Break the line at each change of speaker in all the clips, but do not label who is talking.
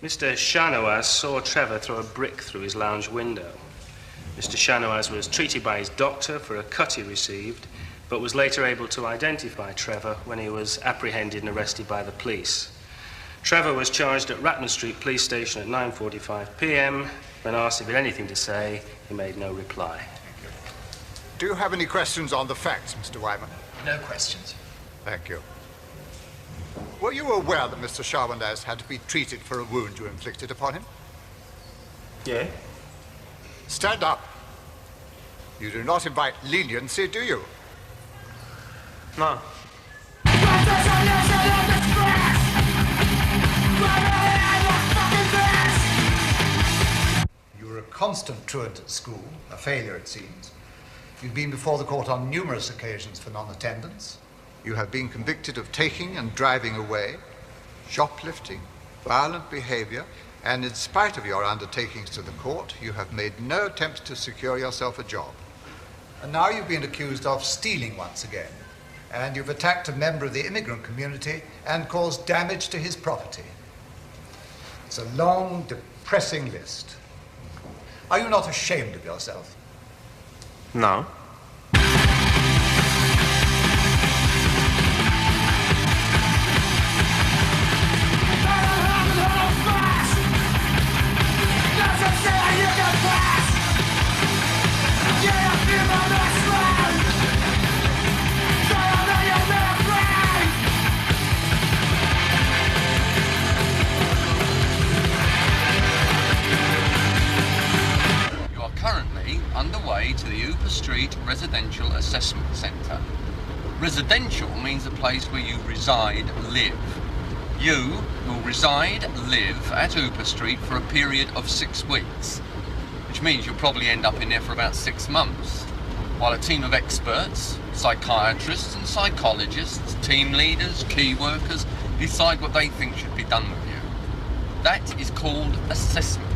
Mr. Shanoaz saw Trevor throw a brick through his lounge window. Mr. Shanoaz was treated by his doctor for a cut he received, but was later able to identify Trevor when he was apprehended and arrested by the police. Trevor was charged at Ratman Street Police Station at 9:45 p.m. When asked if he had anything to say, he made no reply.
Thank you. Do you have any questions on the facts, Mr. Wyman?
No questions.
Thank you. Were you aware that Mr. Shanoaz had to be treated for a wound you inflicted upon him?
Yeah?
Stand up. You do not invite leniency, do you?
No.
You were a constant truant at school, a failure it seems. You've been before the court on numerous occasions for non-attendance.
You have been convicted of taking and driving away, shoplifting, violent behavior, and in spite of your undertakings to the court, you have made no attempts to secure yourself a job.
And now you've been accused of stealing once again. And you've attacked a member of the immigrant community and caused damage to his property. It's a long, depressing list. Are you not ashamed of yourself?
No.
Underway to the Hooper Street Residential Assessment Centre. Residential means a place where you reside, live. You will reside, live at Hooper Street for a period of 6 weeks, which means you'll probably end up in there for about 6 months, while a team of experts, psychiatrists and psychologists, team leaders, key workers, decide what they think should be done with you. That is called assessment.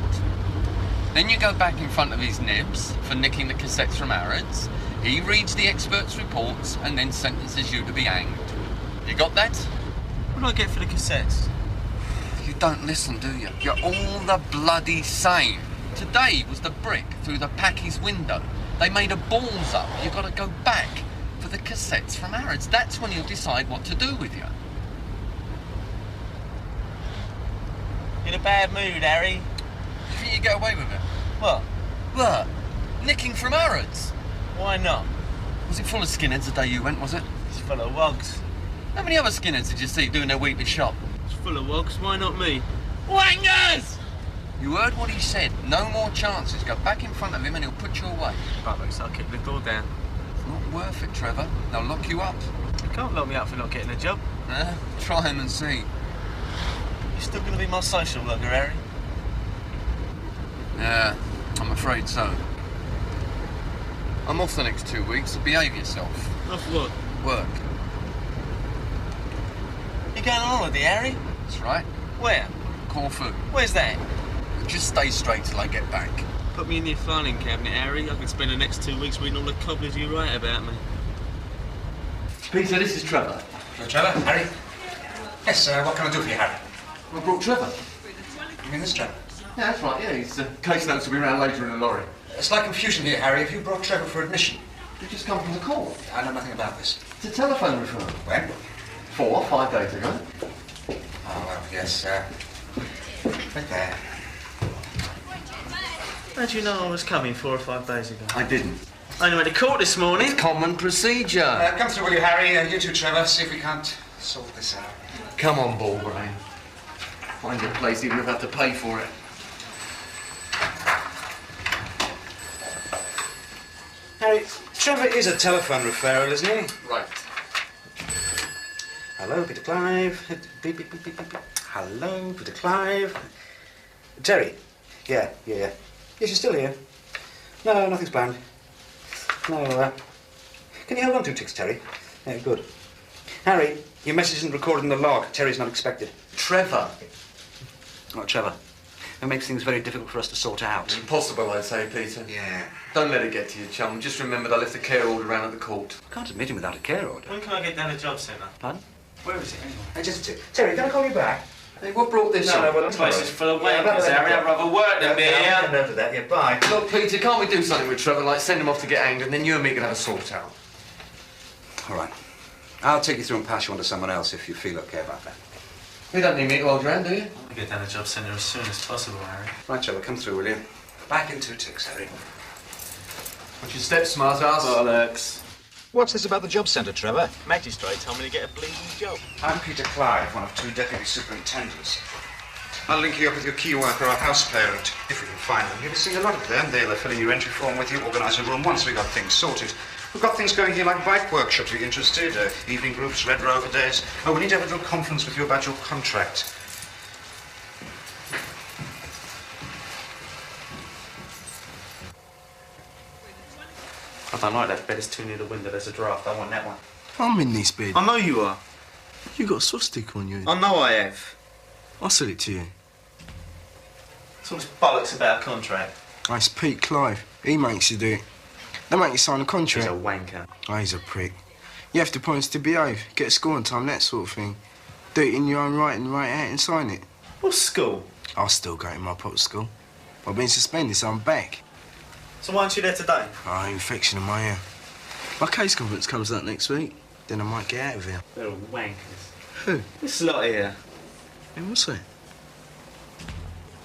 Then you go back in front of his nibs for nicking the cassettes from Harrods. He reads the experts' reports and then sentences you to be hanged. You got that?
What do I get for the cassettes?
You don't listen, do you? You're all the bloody same. Today was the brick through the Packy's window. They made a balls up. You've got to go back for the cassettes from Harrods. That's when he'll decide what to do with you.
In a bad mood, Harry.
You think you get away with it?
What?
What? Nicking from Harrods?
Why not?
Was it full of skinheads the day you went, was it?
It's full of wogs.
How many other skinheads did you see doing their weekly shop?
It's full of wogs. Why not me?
Wangers! You heard what he said. No more chances. Go back in front of him and he'll put you away.
Bollocks, I'll kick the door down.
It's not worth it, Trevor. They'll lock you up.
You can't lock me up for not getting a job.
Try him and see.
You're still going to be my social worker, Harry?
Yeah, I'm afraid so. I'm off the next 2 weeks, so behave yourself.
Off what?
Work.
You going on holiday, Harry?
That's right.
Where?
Corfu.
Where's that?
Just stay straight till I get back.
Put me in your filing cabinet, Harry. I can spend the next 2 weeks reading all the cobblers you write about me.
Peter, this is Trevor.
Hello, Trevor. Harry? Yes, what can I do for you, Harry?
I brought Trevor.
You mean this Trevor?
Yeah, that's right, yeah. His case notes will be around later in a lorry.
Slight confusion here, Harry. Have you brought Trevor for admission?
You just come from the court.
I know nothing about this.
It's a telephone referral.
When?
4 or 5 days ago.
Oh, well, yes, right there.
How do you know I was coming 4 or 5 days ago?
I didn't.
I only went to court this morning.
It's common procedure.
Come through, will you, Harry? You too, Trevor. See if we can't sort this out.
Come on, ball brain. Find your place even if I have to pay for it.
Harry, Trevor is a telephone referral, isn't he?
Right.
Hello, Peter Clive. Beep, beep, beep, beep, beep. Hello, Peter Clive. Terry? Yeah. Yes, you're still here. No, nothing's planned. No, can you hold on 2 ticks, Terry? Yeah, good. Harry, your message isn't recorded in the log. Terry's not expected.
Trevor.
Oh, Trevor. It makes things very difficult for us to sort out.
Impossible, I'd say, Peter.
Yeah.
Don't let it get to you, chum. Just remember they left a care order around at the court.
I can't admit him without a care order.
When can I get down to job centre?
Pardon?
Where is it anyway?
Just Terry, can I call you back?
Hey, what brought this
No,
on?
well,
This place is full of
Yeah,
wankers, Harry. I'd rather work than be
I'm
here.
getting over that. Yeah, bye.
Look, Peter, can't we do something with Trevor, like send him off to get hanged, and then you and me can have a sort out?
All right. I'll take you through and pass you on to someone else if you feel okay about that.
You don't need me to hold your hand, do you?
I want to get down to job centre as soon as possible, Harry.
Right, Trevor, come through, will you? Back in 2 ticks, Harry.
Watch your steps, smart ass.
Bollocks.
What's this about the job centre, Trevor? Magistrate told me to get a bleeding job.
I'm Peter Clive, one of 2 deputy superintendents. I'll link you up with your key worker or house parent, if we can find them. You'll be seeing a lot of them. They'll fill in your entry form with you, organise a room once we got things sorted. We've got things going here like bike workshops, if you're interested, evening groups, Red Rover days. Oh, we need to have a little conference with you about your contract.
I don't like that bed. It's too near the window. There's a draft. I want that one.
I'm in this bed.
I know you are.
You got a swastika on you.
I know I have.
I said it to you.
What's all this bollocks about a contract?
Oh, it's Pete Clive. He makes you do it. They make you sign a
He's
contract.
a wanker.
Oh, he's a prick. You have to promise to behave, get a score on time, that sort of thing. Do it in your own right and write out and sign it.
What's school?
I'll still go to my pop school. I've been suspended, so I'm back.
So why aren't you there today?
Oh, infection in my ear. My case conference comes up next week. Then I might get out of here.
They're all wankers.
Who?
This lot here.
Hey, what's that?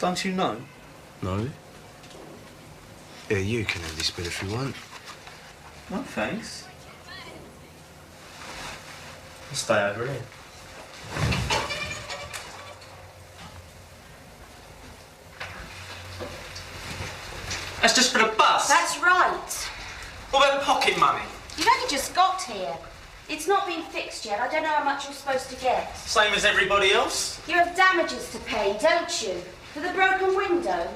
Don't you know?
No. Yeah, you can have this bed if you want.
No, thanks. I'll stay over here. That's just for the bus.
That's right.
What about pocket money?
You've only just got here. It's not been fixed yet. I don't know how much you're supposed to get.
Same as everybody else?
You have damages to pay, don't you? For the broken window.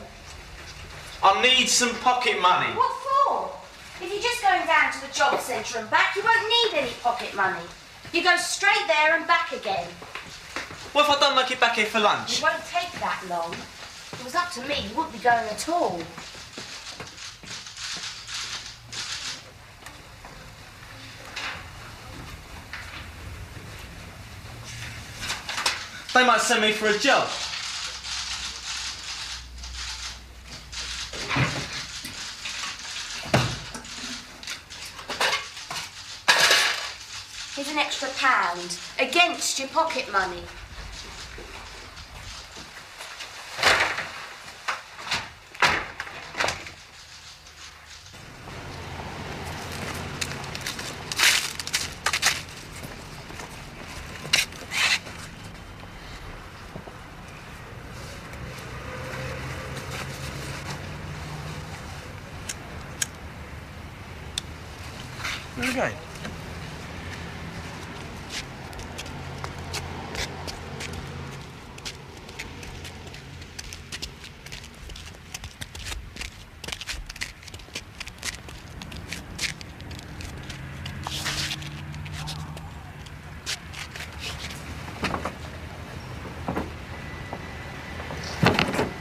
I need some pocket money.
What for? If you're just going down to the job centre and back, you won't need any pocket money. You go straight there and back again.
What if I don't make it back here for lunch?
It won't take that long. If it was up to me, you wouldn't be going at all.
They might send me for a job.
Here's an extra £1 against your pocket money.
Where are you going?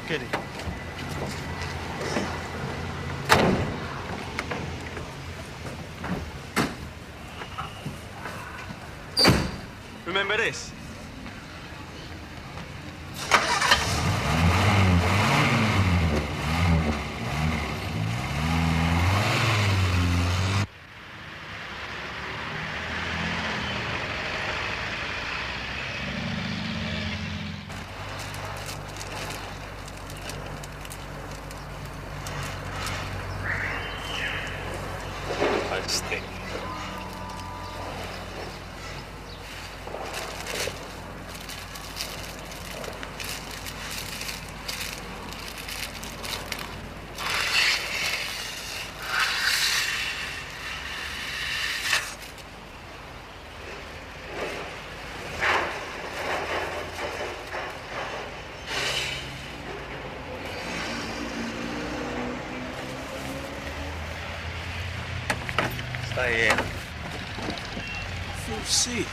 Get it. Remember this?
I stink. Stay here.
Fourth seat.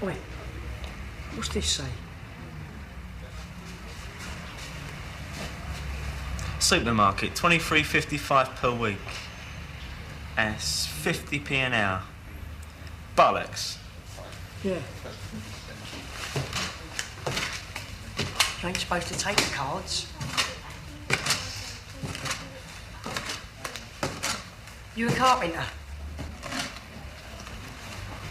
Wait, what's this say?
Supermarket, 23.55 per week. That's 50p an hour. Bollocks.
Yeah. You ain't supposed to take the cards. You a carpenter?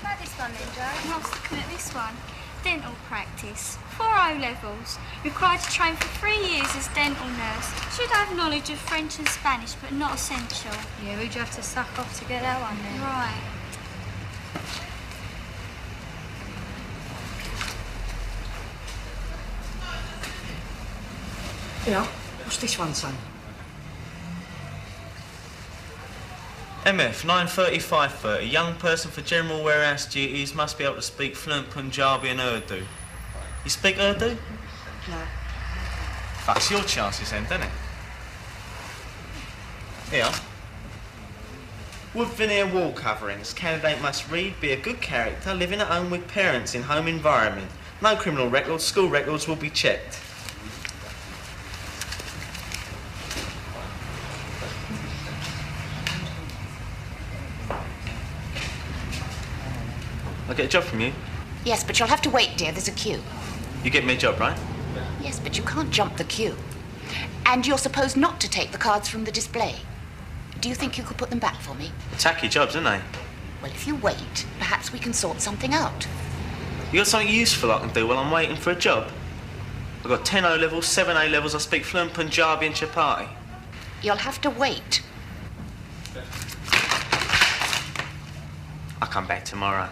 Try this one then, Joe. What's looking at this one? Dental practice. 4 O-levels. Required to train for 3 years as dental nurse. Should have knowledge of French and Spanish, but not essential. Yeah, who'd you have to suck off to get that one then? Right.
Yeah. What's this one, son?
MF, 9:35:30. Young person for general warehouse duties must be able to speak fluent Punjabi and Urdu. You speak Urdu?
No.
Fucks your chances then, doesn't it? Here. Wood veneer wall coverings. Candidate must read, be a good character, living at home with parents in home environment. No criminal records, school records will be checked. I'll get a job from you.
Yes, but you'll have to wait, dear. There's a queue.
You get me a job, right?
Yes, but you can't jump the queue. And you're supposed not to take the cards from the display. Do you think you could put them back for me?
Tacky jobs, aren't they?
Well, if you wait, perhaps we can sort something out.
You got something useful I can do while I'm waiting for a job? I've got 10 O-levels, 7 A-levels, I speak fluent Punjabi and Chapati.
You'll have to wait.
I'll come back tomorrow.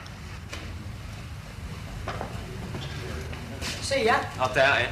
See ya.
I doubt it.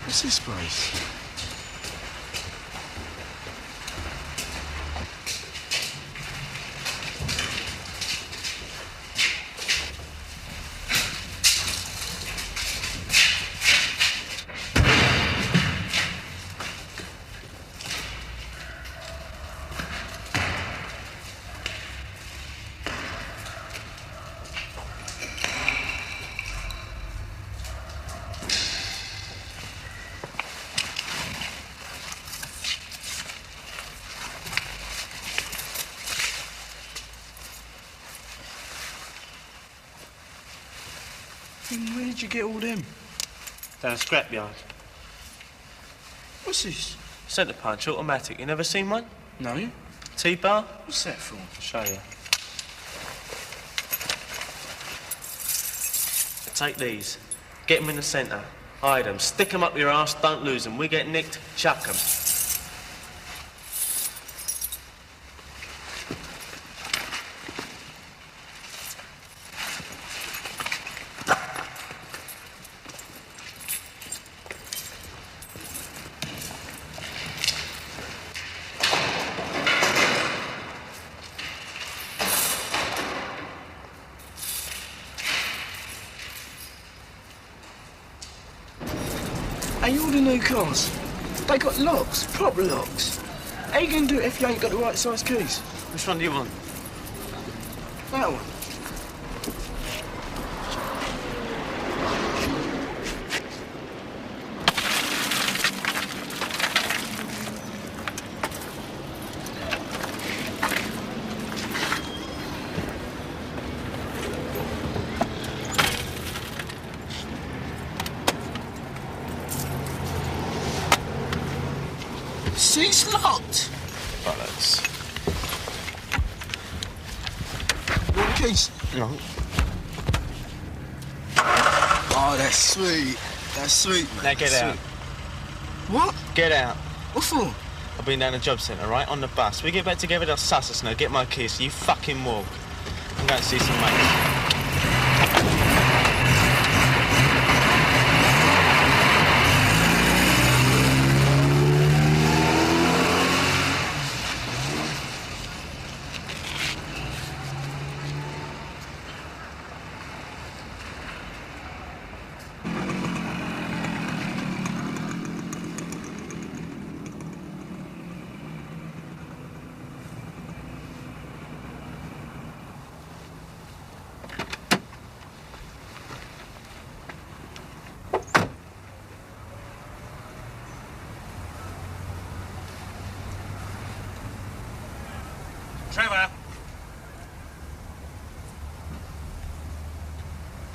What's this place? Where did you get all them?
Down a scrapyard.
What's this?
Centre punch, automatic. You never seen one?
No.
T-bar?
What's that for?
I'll show you. Take these. Get them in the centre. Hide them. Stick them up your arse. Don't lose them. We get nicked, chuck them.
Hey, all the new cars, they got locks, proper locks. How you gonna do it if you ain't got the right size keys?
Which one do you want?
That one. Seat's locked.
Bollocks.
You want the keys?
No.
Oh, that's sweet. That's sweet, man.
Now get
That's
out.
sweet. What?
Get out.
What for?
I've been down the job centre, right? On the bus. We get back together, they'll suss us now. Get my keys, so you fucking walk. I'm going to see some mates.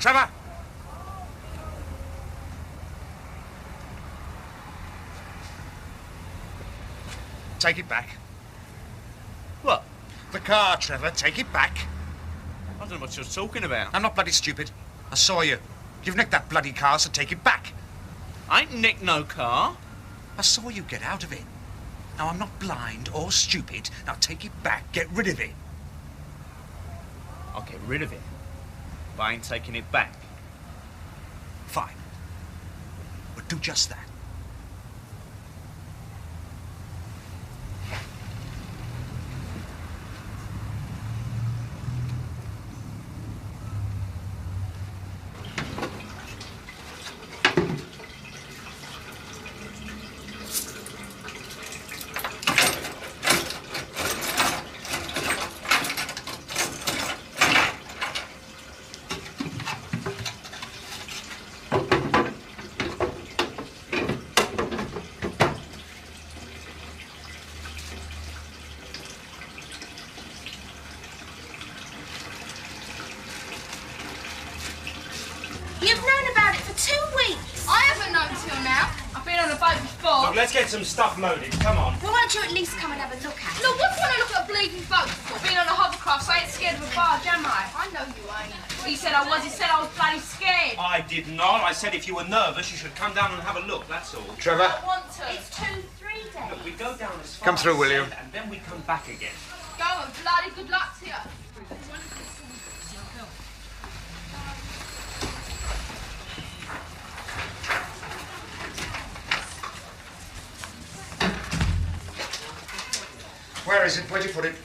Trevor! Take it back.
What?
The car, Trevor. Take it back.
I don't know what you're talking about.
I'm not bloody stupid. I saw you. You've nicked that bloody car, so take it back.
I ain't nicked no car.
I saw you get out of it. Now, I'm not blind or stupid. Now, take it back. Get rid of it.
I'll get rid of it. But I ain't taking it back.
Fine. But do just that.
You've known about it for 2 weeks.
I haven't known till now. I've been on a boat before.
Look, let's get some stuff loaded. Come on.
Well, won't you at least come and have a look at it?
Look, what do you want to look at a bleeding boat for? Been on a hovercraft, so I ain't scared of a barge, am I? I know you ain't. He said I was. He said I was bloody scared.
I did not. I said if you were nervous, you should come down and have a look, that's all.
Trevor?
I want to.
It's 2-3 days.
Look, we go down as far
Come through,
as
will you?
Send, and then we come back again.
Go and bloody good luck to you.
Where is it? Where'd you put it?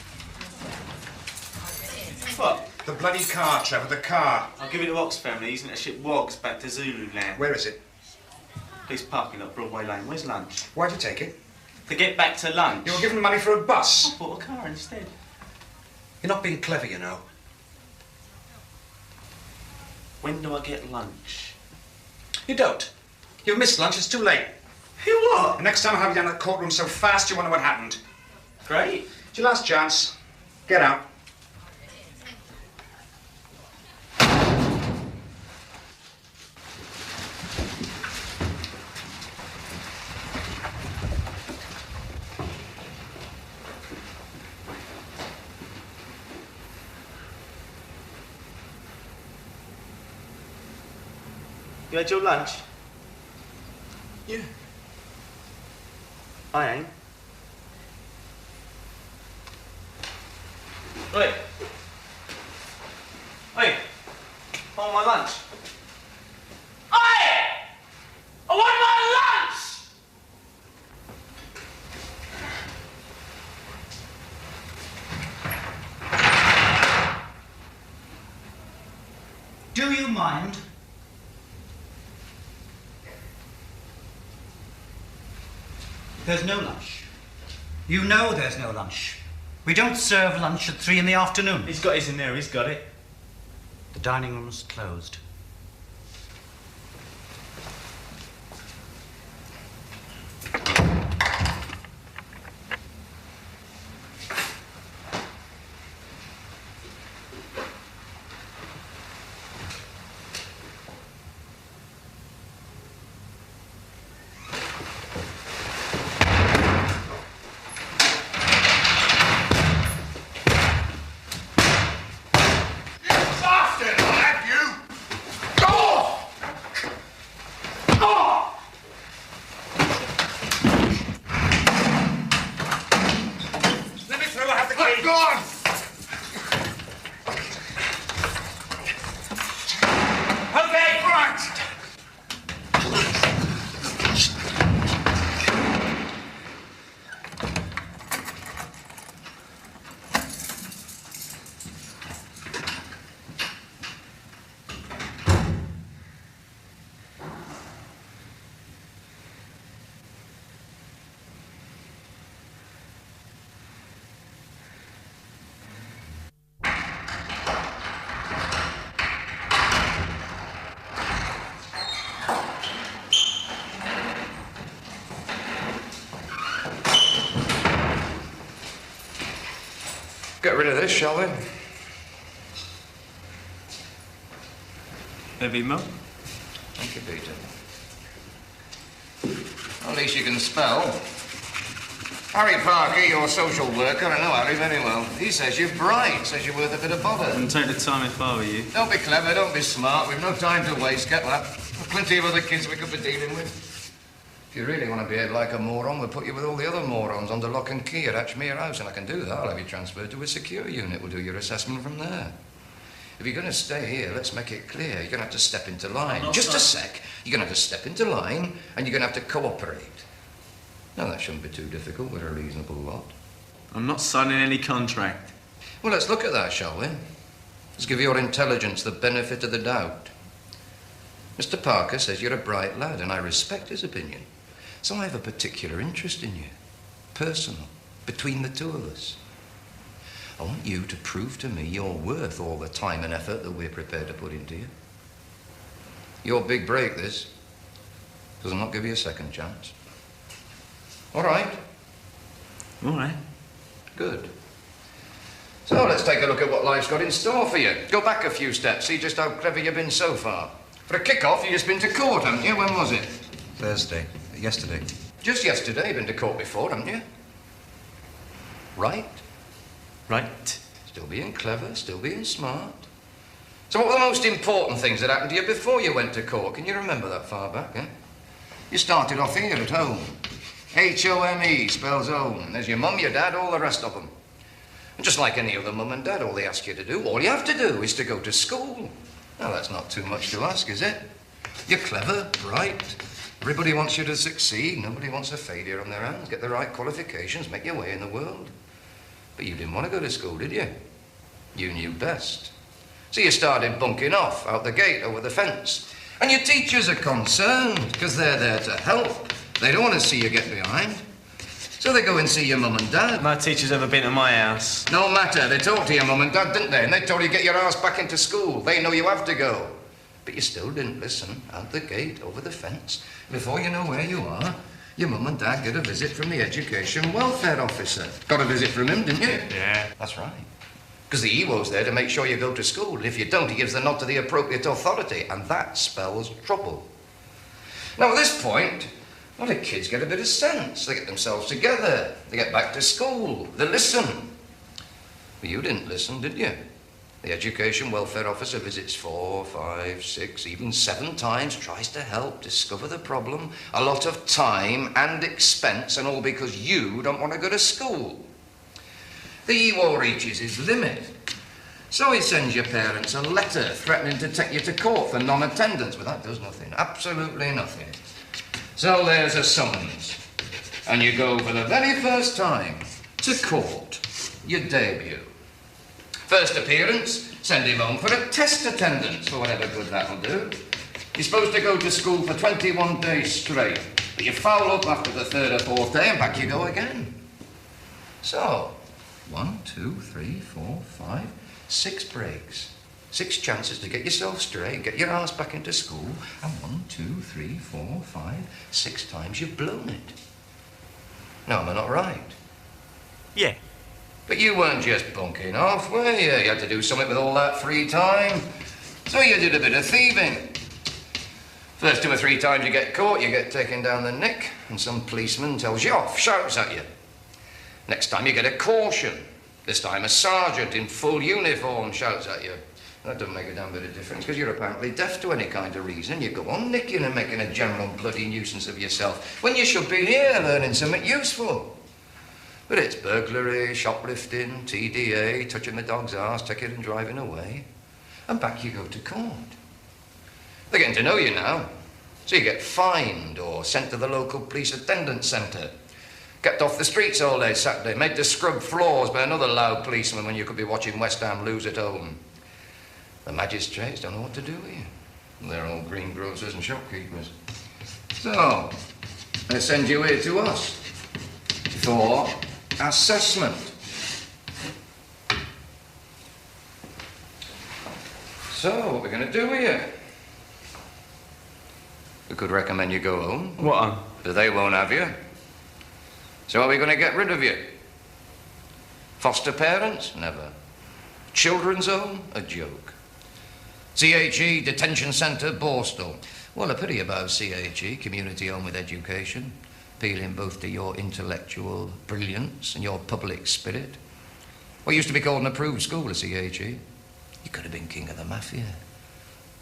What?
The bloody car, Trevor, the car.
I'll give it to Ox family. Using it to ship wogs back to Zululand.
Where is it?
Police parking lot, Broadway Lane. Where's lunch?
Why'd you take it?
To get back to lunch.
You were given money for a bus.
I bought a car instead.
You're not being clever, you know.
When do I get lunch?
You don't. You've missed lunch. It's too late.
You what?
The next time I'll have you down at the courtroom so fast you wonder what happened.
Great.
It's your last chance. Get out.
You had your lunch?
Yeah.
I ain't. Wait. Wait. I want my lunch. I want my lunch!
Do you mind? There's no lunch. You know there's no lunch. We don't serve lunch at 3 in the afternoon.
He's got his in there, he's got it.
The dining room's closed.
Get rid of this, shall we?
Heavy mug.
Thank you, Peter. At least you can spell. Harry Parker, your social worker, I know Harry very well. He says you're bright, says you're worth a bit of bother.
Wouldn't take the time if I were you.
Don't be clever, don't be smart. We've no time to waste, get that. Plenty of other kids we could be dealing with. If you really want to behave like a moron, we'll put you with all the other morons under lock and key at Ashmere House, and I can do that. I'll have you transferred to a secure unit. We'll do your assessment from there. If you're going to stay here, let's make it clear. You're going to have to step into line. Just a sec. You're going to have to step into line, and you're going to have to cooperate. No, that shouldn't be too difficult. We're a reasonable lot.
I'm not signing any contract.
Well, let's look at that, shall we? Let's give your intelligence the benefit of the doubt. Mr. Parker says you're a bright lad, and I respect his opinion. So I have a particular interest in you. Personal. Between the two of us. I want you to prove to me you're worth all the time and effort that we're prepared to put into you. Your big break, this. Does not give you a second chance. All right?
All right.
Good. So let's take a look at what life's got in store for you. Go back a few steps, see just how clever you've been so far. For a kick-off, you've just been to court, haven't you? When was it?
Thursday. Yesterday.
Just yesterday. You've been to court before, haven't you? Right?
Right.
Still being clever, still being smart. So what were the most important things that happened to you before you went to court? Can you remember that far back, eh? You started off here at home. H-O-M-E spells home. There's your mum, your dad, all the rest of them. And just like any other mum and dad, all they ask you to do, all you have to do is to go to school. Now, that's not too much to ask, is it? You're clever, bright. Everybody wants you to succeed. Nobody wants a failure on their hands. Get the right qualifications, make your way in the world. But you didn't want to go to school, did you? You knew best. So you started bunking off out the gate, over the fence. And your teachers are concerned, because they're there to help. They don't want to see you get behind. So they go and see your mum and dad.
My teacher's ever been to my house.
No matter. They talked to your mum and dad, didn't they? And they told you to get your ass back into school. They know you have to go. But you still didn't listen. Out the gate, over the fence. Before you know where you are, your mum and dad get a visit from the education welfare officer. Got a visit from him, didn't you?
Yeah.
That's right. Because the EWO's there to make sure you go to school. If you don't, he gives the nod to the appropriate authority. And that spells trouble. Now, at this point, a lot of kids get a bit of sense. They get themselves together. They get back to school. They listen. But you didn't listen, did you? The education welfare officer visits 4, 5, 6, even 7 times, tries to help, discover the problem. A lot of time and expense, and all because you don't want to go to school. The EWO reaches his limit. So he sends your parents a letter threatening to take you to court for non-attendance. But that does nothing. Absolutely nothing. So there's a summons, and you go for the very first time to court, your debut. First appearance, send him home for a test attendance, for whatever good that'll do. You're supposed to go to school for 21 days straight, but you foul up after the 3rd or 4th day, and back you go again. So, 1, 2, 3, 4, 5, 6 breaks. 6 chances to get yourself straight, get your ass back into school, and 1, 2, 3, 4, 5, 6 times you've blown it. Now, am I not right?
Yeah.
But you weren't just bunking off, were you? You had to do something with all that free time. So you did a bit of thieving. First 2 or 3 times you get caught, you get taken down the neck, and some policeman tells you off, shouts at you. Next time you get a caution. This time a sergeant in full uniform shouts at you. That doesn't make a damn bit of difference, because you're apparently deaf to any kind of reason. You go on nicking and making a general bloody nuisance of yourself, when you should be here learning something useful. But it's burglary, shoplifting, TDA, touching the dog's arse, taking and driving away. And back you go to court. They're getting to know you now. So you get fined or sent to the local police attendance centre. Kept off the streets all day Saturday, made to scrub floors by another loud policeman when you could be watching West Ham lose at home. The magistrates don't know what to do with you. They're all greengrocers and shopkeepers. So, they send you here to us for assessment. So, what we're going to do with you? We could recommend you go home.
What?
But they won't have you. So are we going to get rid of you? Foster parents? Never. Children's home? A joke. CHE Detention Centre, Borstal. Well, a pity about CHE, Community Home with Education, appealing both to your intellectual brilliance and your public spirit. What used to be called an approved school at CHE. You could have been king of the mafia.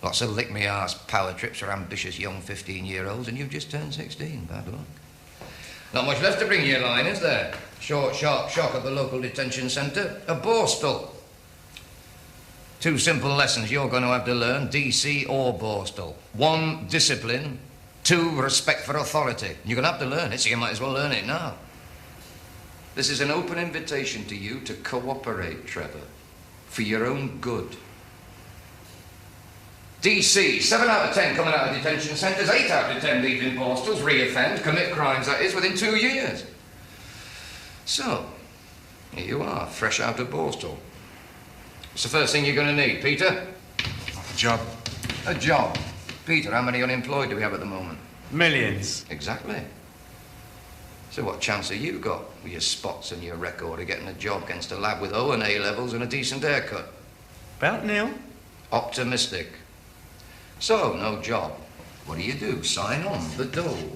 Lots of lick-me-arse power trips for ambitious young 15-year-olds, and you've just turned 16. Bad luck. Not much left to bring you in line, is there? Short, sharp shock at the local detention centre, a Borstal. 2 simple lessons you're going to have to learn, DC or Borstal. 1, discipline. 2, respect for authority. You're going to have to learn it, so you might as well learn it now. This is an open invitation to you to cooperate, Trevor, for your own good. DC, 7 out of 10 coming out of detention centres, 8 out of 10 leaving Borstals, re-offend, commit crimes, that is, within 2 years. So, here you are, fresh out of Borstal. What's the first thing you're going to need, Peter?
A job.
A job. Peter, how many unemployed do we have at the moment?
Millions.
Exactly. So what chance have you got with your spots and your record of getting a job against a lad with O and A levels and a decent haircut?
About nil.
Optimistic. So, no job. What do? Sign on, the dole.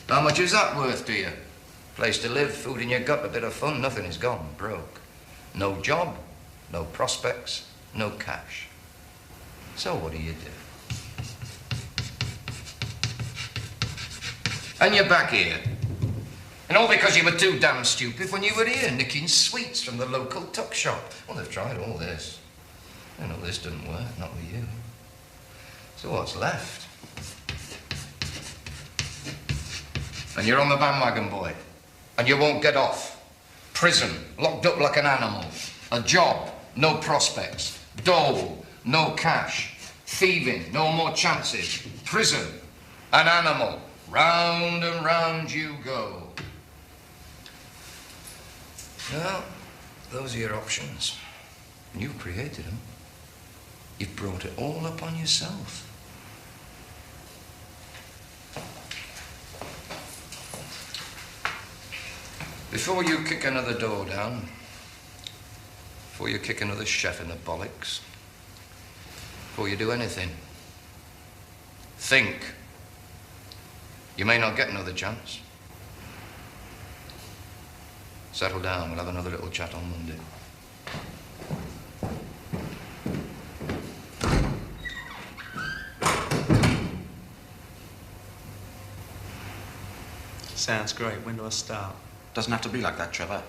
How much is that worth to you? Place to live, food in your gut, a bit of fun, nothing is gone, broke. No job, no prospects, no cash. So what do? And you're back here. And all because you were too damn stupid when you were here, nicking sweets from the local tuck shop. Well, they've tried all this. I know this didn't work, not with you. So what's left? And you're on the bandwagon, boy. And you won't get off. Prison, locked up like an animal. A job, no prospects. Dole, no cash. Thieving, no more chances. Prison, an animal. Round and round you go. Well, those are your options. And you've created them. You've brought it all upon yourself. Before you kick another door down, before you kick another chef in the bollocks, before you do anything, think. You may not get another chance. Settle down, we'll have another little chat on Monday.
Sounds great. When do I start?
Doesn't have to be like that, Trevor.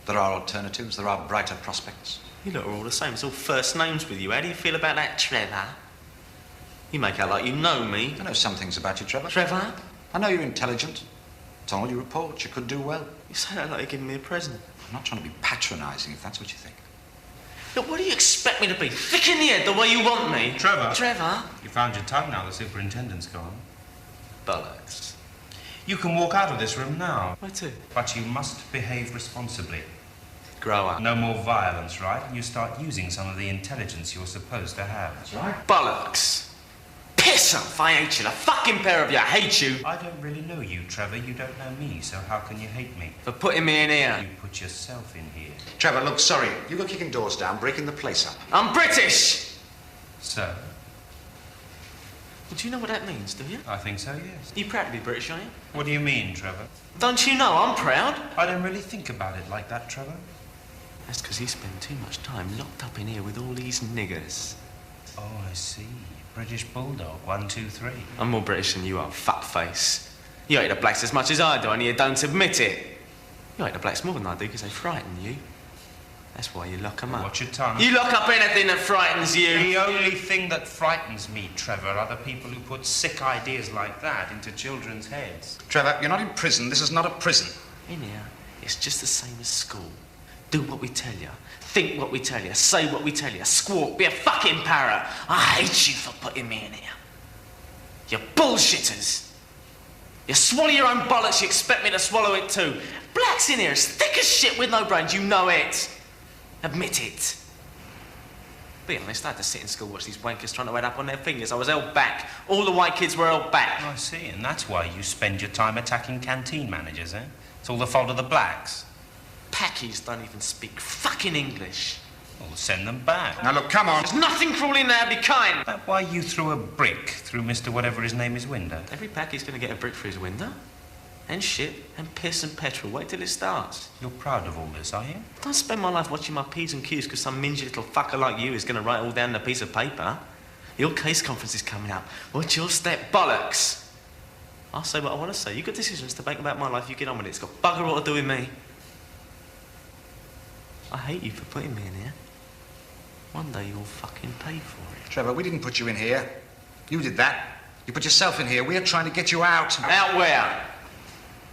There are alternatives, there are brighter prospects.
You lot are all the same. It's all first names with you. How do you feel about that, Trevor? You make out like you know me.
I know some things about you, Trevor.
Trevor?
I know you're intelligent. It's on all your reports. You could do well.
You say that like you're giving me a present.
I'm not trying to be patronising, if that's what you think.
Look, what do you expect me to be? Thick in the head the way you want me?
Trevor.
Trevor?
You found your tongue now the superintendent's gone.
Bollocks.
You can walk out of this room now.
Where to?
But you must behave responsibly.
Grow up.
No more violence, right? And you start using some of the intelligence you're supposed to have.
That's right. Bollocks. Piss off. I hate you. The fucking pair of you. I hate you.
I don't really know you, Trevor. You don't know me, so how can you hate me?
For putting me in here.
You put yourself in here.
Trevor, look, sorry. You go kicking doors down, breaking the place up.
I'm British!
So?
Well, do you know what that means, do you?
I think so, yes.
You proud to be British, are you?
What do you mean, Trevor?
Don't you know I'm proud?
I don't really think about it like that, Trevor.
That's because you spend too much time locked up in here with all these niggers.
Oh, I see. British Bulldog, 1, 2, 3.
I'm more British than you are, fuckface. You hate the blacks as much as I do, and you don't admit it. You hate the blacks more than I do because they frighten you. That's why you lock them up.
Watch your tongue.
You lock up anything that frightens you.
The only thing that frightens me, Trevor, are the people who put sick ideas like that into children's heads.
Trevor, you're not in prison. This is not a prison.
In here, it's just the same as school. Do what we tell you. Think what we tell you. Say what we tell you. Squawk. Be a fucking parrot. I hate you for putting me in here. You bullshitters. You swallow your own bollocks, you expect me to swallow it too. Blacks in here is thick as shit with no brains. You know it. Admit it. Be honest, I had to sit in school watch these wankers trying to head up on their fingers. I was held back. All the white kids were held back.
I see, and that's why you spend your time attacking canteen managers, eh? It's all the fault of the blacks.
Packies don't even speak fucking English.
Well, send them back.
Now, look, come on.
There's nothing crawling there, be kind.
That's why you threw a brick through Mr. Whatever his name is window.
Every packie's gonna get a brick through his window. And shit, and piss and petrol. Wait till it starts.
You're proud of all this, are you?
Don't spend my life watching my P's and Q's because some mingy little fucker like you is gonna write all down on a piece of paper. Your case conference is coming up. What's your step? Bollocks! I'll say what I want to say. You've got decisions to make about my life. You get on with it. It's got bugger all to do with me. I hate you for putting me in here. One day you'll fucking pay for it.
Trevor, we didn't put you in here. You did that. You put yourself in here. We're trying to get you out.
Out where?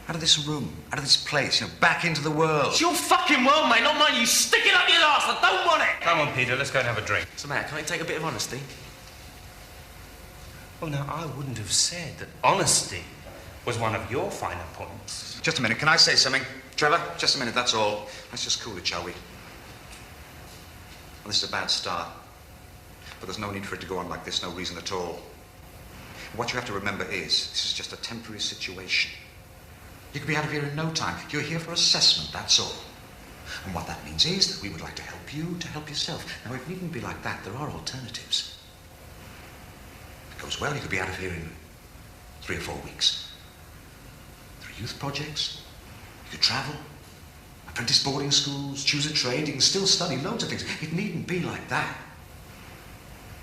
Out of this room. Out of this place. You know, back into the world.
It's your fucking world, mate, not mine. You stick it up your arse. I don't want it.
Come on, Peter. Let's go and have a drink.
So, Matt, can't you take a bit of honesty?
Well, now, I wouldn't have said that honesty was one of your finer points.
Just a minute. Can I say something? Trevor, just a minute. That's all. Let's just cool it, shall we? Well, this is a bad start. But there's no need for it to go on like this. No reason at all. What you have to remember is this is just a temporary situation. You could be out of here in no time. You're here for assessment, that's all. And what that means is that we would like to help you to help yourself. Now, it needn't be like that. There are alternatives. If it goes well, you could be out of here in 3 or 4 weeks. 3 youth projects. You could travel. Apprentice boarding schools. Choose a trade. You can still study loads of things. It needn't be like that.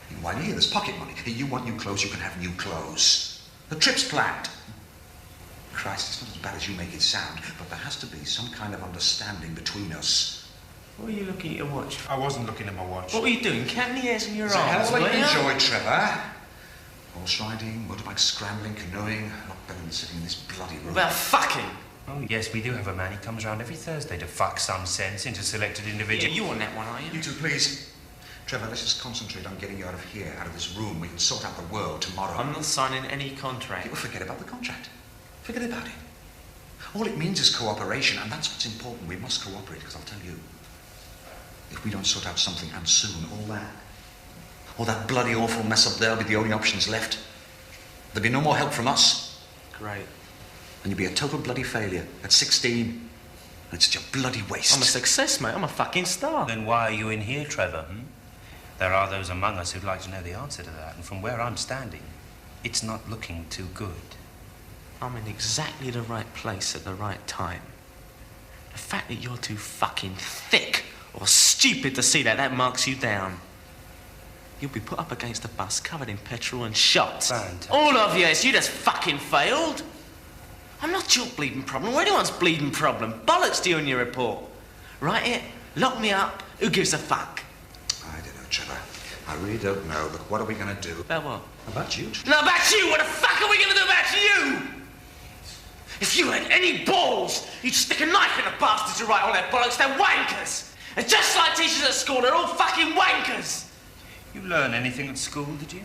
And while you're here, there's pocket money. You want new clothes, you can have new clothes. The trip's planned. Christ, it's not as bad as you make it sound, but there has to be some kind of understanding between us.
What are you looking at your watch?
I wasn't looking at my watch.
What were you doing? Counting the hairs in your
It's a hell
arms,
of a
were you?
enjoy, Trevor. Horse riding, motorbike scrambling, canoeing. Not better than sitting in this bloody room.
Well, fucking.
Oh, yes, we do have a man. He comes round every Thursday to fuck some sense into selected individuals.
Yeah, you on that one, are you?
You two, please. Trevor, let's just concentrate on getting you out of here, out of this room. We can sort out the world tomorrow.
I'm not signing any contract.
Well, forget about the contract. Forget about it. All it means is cooperation, and that's what's important. We must cooperate, because I'll tell you, if we don't sort out something, and soon, all that bloody awful mess up there will be the only options left. There'll be no more help from us.
Great.
And you'll be a total bloody failure at 16. And it's such a bloody waste.
I'm a success, mate. I'm a fucking star.
Then why are you in here, Trevor? There are those among us who'd like to know the answer to that, and from where I'm standing, it's not looking too good.
I'm in exactly the right place at the right time. The fact that you're too fucking thick or stupid to see that marks you down. You'll be put up against a bus covered in petrol and shot.
Fantastic.
All of you, you just fucking failed. I'm not your bleeding problem or anyone's bleeding problem. Bollocks to you in your report. Write it, lock me up, who gives a fuck?
I don't know, Trevor. I really don't know, but what are we going to do?
About what?
About you.
No, about you! What the fuck are we going to do about you? If you had any balls, you'd stick a knife in the bastards who write all that bollocks. They're wankers. And just like teachers at school, they're all fucking wankers.
You learn anything at school, did you?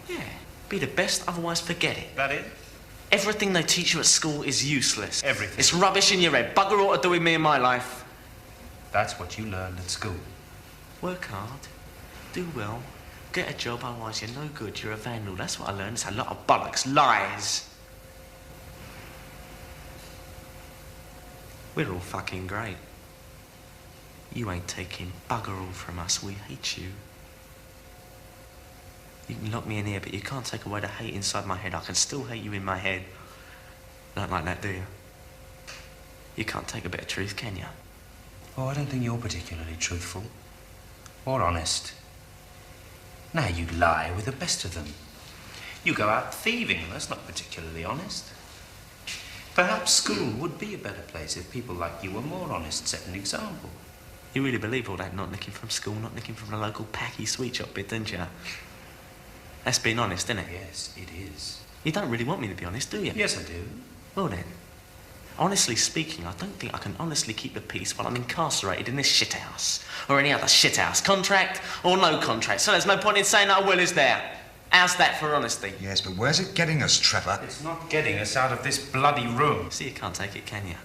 Yeah. Be the best, otherwise forget it.
That it?
Everything they teach you at school is useless.
Everything?
It's rubbish in your head. Bugger all to do with me and my life.
That's what you learned at school.
Work hard. Do well. Get a job, otherwise you're no good. You're a vandal. That's what I learned. It's a lot of bollocks. Lies. We're all fucking great. You ain't taking bugger all from us. We hate you. You can lock me in here, but you can't take away the hate inside my head. I can still hate you in my head. Not like that, do you? You can't take a bit of truth, can you?
Oh, I don't think you're particularly truthful. Or honest. Now you lie with the best of them. You go out thieving, and that's not particularly honest. Perhaps school would be a better place if people like you were more honest, set an example.
You really believe all that not nicking from school, not nicking from the local packy sweet shop bit, don't you? That's being honest, isn't it?
Yes, it is.
You don't really want me to be honest, do you?
Yes, I do.
Well then, honestly speaking, I don't think I can honestly keep the peace while I'm incarcerated in this shithouse. Or any other shithouse. Contract or no contract. So there's no point in saying I will, is there? How's that for honesty?
Yes, but where's it getting us, Trevor?
It's not getting us out of this bloody room.
See, you can't take it, can you?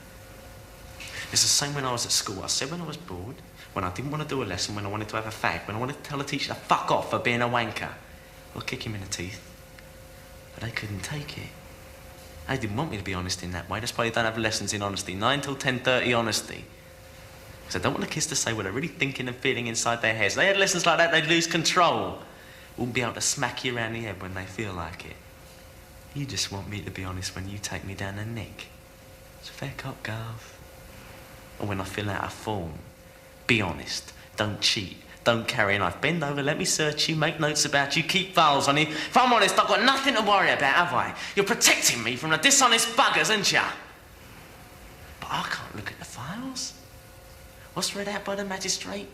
It's the same when I was at school. I said when I was bored, when I didn't want to do a lesson, when I wanted to have a fag, when I wanted to tell a teacher to fuck off for being a wanker. Or kick him in the teeth. But they couldn't take it. They didn't want me to be honest in that way. That's why they don't have lessons in honesty. 9 till 10:30 honesty. Because I don't want the kids to say what they're really thinking and feeling inside their heads. They had lessons like that, they'd lose control. Wouldn't be able to smack you around the head when they feel like it. You just want me to be honest when you take me down the neck. It's a fair cop, Garth. And when I feel out of form, be honest. Don't cheat. Don't carry a knife. Bend over, let me search you, make notes about you, keep files on you. If I'm honest, I've got nothing to worry about, have I? You're protecting me from the dishonest buggers, aren't you? But I can't look at the files. What's read out by the magistrate?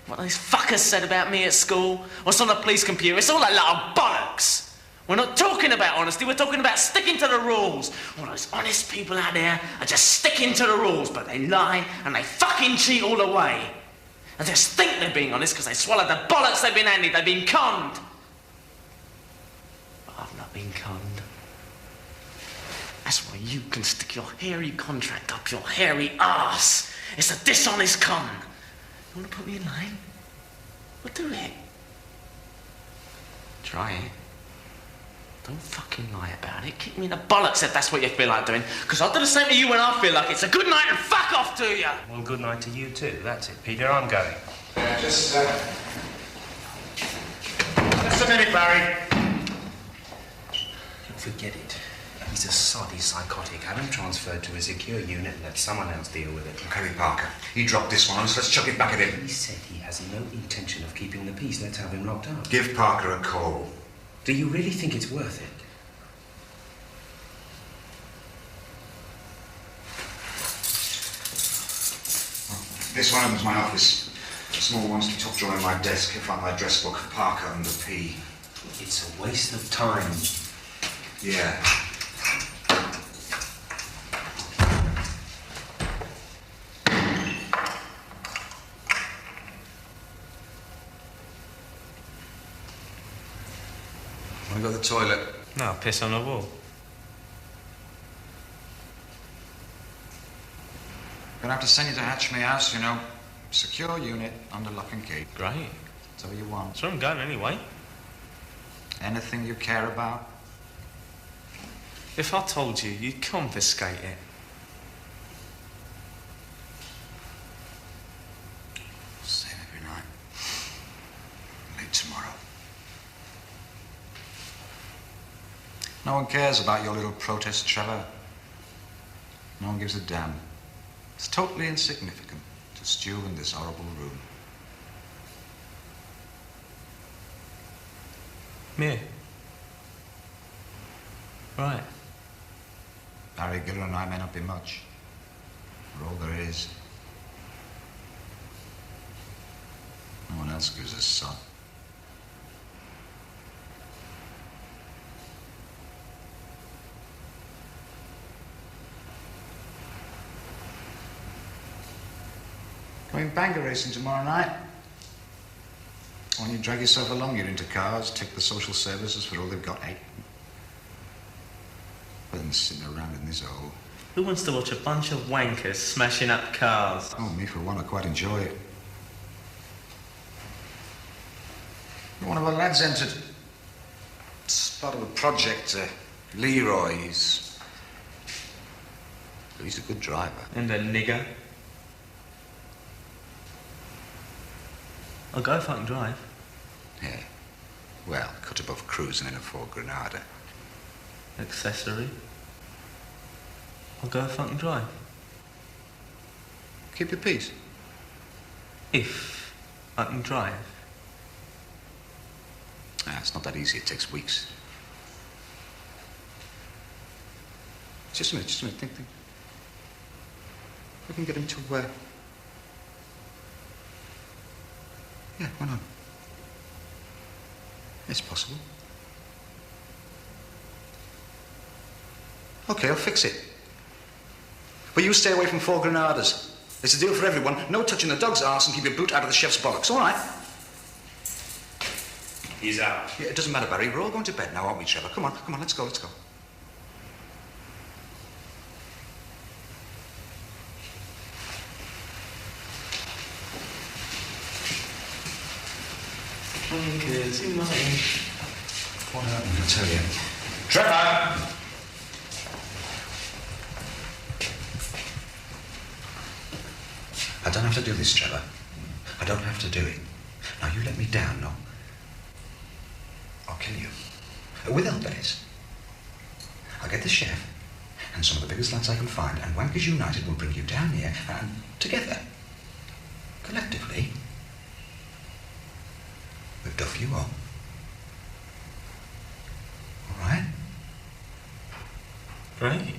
What those fuckers said about me at school? What's on the police computer? It's all a lot of bollocks. We're not talking about honesty, we're talking about sticking to the rules. All those honest people out there are just sticking to the rules, but they lie and they fucking cheat all the way. And just think they're being honest because they swallowed the bollocks they've been handed. They've been conned. But I've not been conned. That's why you can stick your hairy contract up your hairy arse. It's a dishonest con. You want to put me in line? Well, do it. Try it. Don't fucking lie about it. Kick me in the bollocks if that's what you feel like doing. Because I'll do the same to you when I feel like it's a good night and fuck off to you.
Well, good night to you too. That's it, Peter. I'm going.
Just a minute, Barry.
Forget it. He's a soddy psychotic. Have him transferred to a secure unit and let someone else deal with it.
Kerry Parker, he dropped this one on us. Let's chuck it back at him.
He said he has no intention of keeping the peace. Let's have him locked up.
Give Parker a call.
Do you really think it's worth it?
This one opens my office. A small one to the top drawer in my desk. I find my address book, Parker under P.
It's a waste of time.
Yeah. Want to go to the toilet?
No, I'll piss on the wall.
Gonna have to send you to Hatchme House, you know. Secure unit under lock and key.
Great.
That's all you want.
That's where I'm going anyway.
Anything you care about?
If I told you, you'd confiscate it.
Same every night. Late tomorrow. No one cares about your little protest, Trevor. No one gives a damn. It's totally insignificant to stew in this horrible room.
Me? Right.
Barry Giller and I may not be much. We're all there is. No one else gives a sod. Going Bangor racing tomorrow night. When you drag yourself along, you're into cars, take the social services for all they've got, eh? Better than sitting around in this hole.
Who wants to watch a bunch of wankers smashing up cars?
Oh, me for one, I quite enjoy it. One of our lads entered. It's part of a project, Leroy. He's a good driver.
And a nigger. I'll go if I can drive.
Yeah. Well, cut above cruising in a Ford Granada.
Accessory. I'll go if I can drive.
Keep your peace.
If I can drive.
Ah, it's not that easy. It takes weeks. Just a minute, think. We can get him to where? Yeah, why not? It's possible. Okay, I'll fix it. But you stay away from Four Granadas. It's a deal for everyone. No touching the dog's arse and keep your boot out of the chef's bollocks, all right?
He's out.
Yeah, it doesn't matter, Barry. We're all going to bed now, aren't we, Trevor? Come on, let's go.
Wankers, you mind?
What happened? I'll tell you.
Trevor!
I don't have have to do this, Trevor. I don't have to do it. Now, you let me down, no? I'll kill you. With help, that is. I'll get the chef and some of the biggest lads I can find, and Wankers United will bring you down here, and together, collectively, we'll duff you up. All right?
Right.